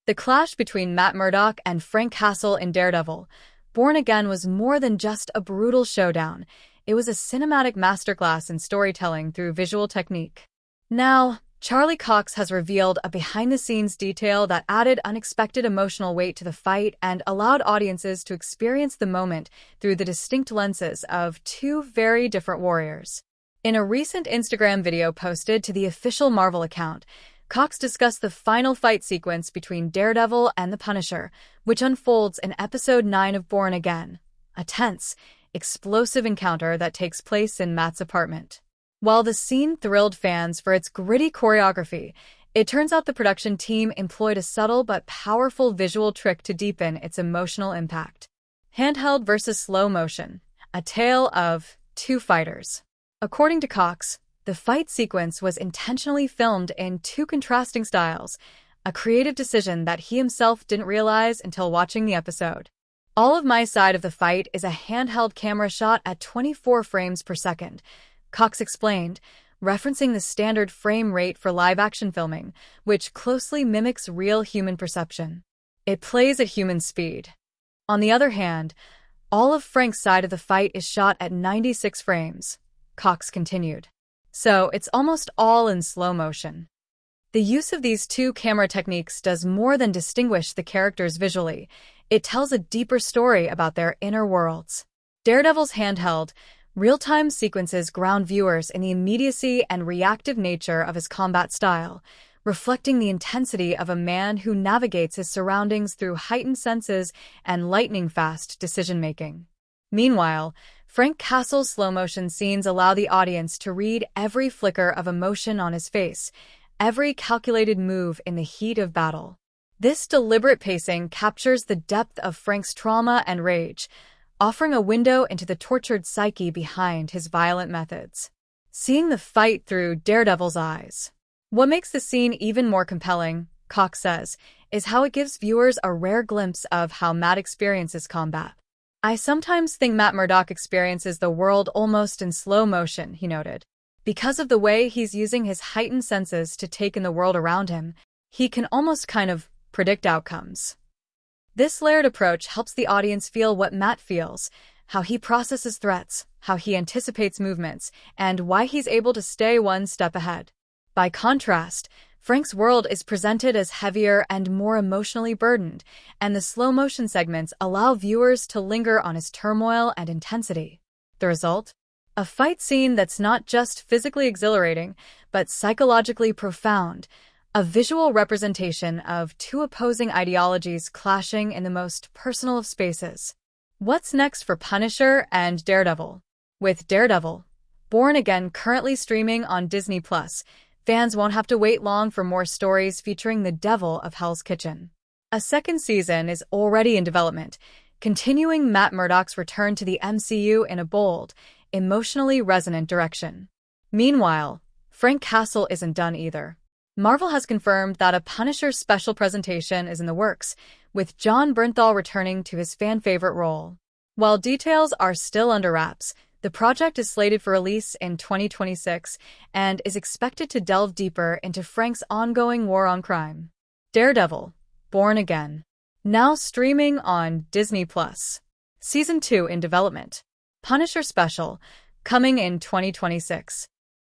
The clash between Matt Murdock and Frank Castle in Daredevil, Born Again was more than just a brutal showdown. It was a cinematic masterclass in storytelling through visual technique. Now, Charlie Cox has revealed a behind-the-scenes detail that added unexpected emotional weight to the fight and allowed audiences to experience the moment through the distinct lenses of two very different warriors. In a recent Instagram video posted to the official Marvel account, Cox discussed the final fight sequence between Daredevil and the Punisher, which unfolds in Episode 9 of Born Again, a tense, explosive encounter that takes place in Matt's apartment. While the scene thrilled fans for its gritty choreography, it turns out the production team employed a subtle but powerful visual trick to deepen its emotional impact. Handheld versus slow motion, a tale of two fighters. According to Cox, the fight sequence was intentionally filmed in two contrasting styles, a creative decision that he himself didn't realize until watching the episode. All of my side of the fight is a handheld camera shot at 24 frames per second, Cox explained, referencing the standard frame rate for live-action filming, which closely mimics real human perception. It plays at human speed. On the other hand, all of Frank's side of the fight is shot at 96 frames, Cox continued. So it's almost all in slow motion. The use of these two camera techniques does more than distinguish the characters visually. It tells a deeper story about their inner worlds. Daredevil's handheld, real-time sequences ground viewers in the immediacy and reactive nature of his combat style, reflecting the intensity of a man who navigates his surroundings through heightened senses and lightning-fast decision-making. Meanwhile, Frank Castle's slow-motion scenes allow the audience to read every flicker of emotion on his face, every calculated move in the heat of battle. This deliberate pacing captures the depth of Frank's trauma and rage, offering a window into the tortured psyche behind his violent methods. Seeing the fight through Daredevil's eyes. What makes the scene even more compelling, Cox says, is how it gives viewers a rare glimpse of how Matt experiences combat. I sometimes think Matt Murdock experiences the world almost in slow motion, he noted. Because of the way he's using his heightened senses to take in the world around him, he can almost kind of predict outcomes. This layered approach helps the audience feel what Matt feels, how he processes threats, how he anticipates movements, and why he's able to stay one step ahead. By contrast, Frank's world is presented as heavier and more emotionally burdened, and the slow-motion segments allow viewers to linger on his turmoil and intensity. The result? A fight scene that's not just physically exhilarating, but psychologically profound, a visual representation of two opposing ideologies clashing in the most personal of spaces. What's next for Punisher and Daredevil? With Daredevil, Born Again currently streaming on Disney+, fans won't have to wait long for more stories featuring the Devil of Hell's Kitchen. A second season is already in development, continuing Matt Murdock's return to the MCU in a bold, emotionally resonant direction. Meanwhile, Frank Castle isn't done either. Marvel has confirmed that a Punisher special presentation is in the works, with Jon Bernthal returning to his fan-favorite role. While details are still under wraps, the project is slated for release in 2026 and is expected to delve deeper into Frank's ongoing war on crime. Daredevil, Born Again. Now streaming on Disney+. Season 2 in development. Punisher Special, coming in 2026.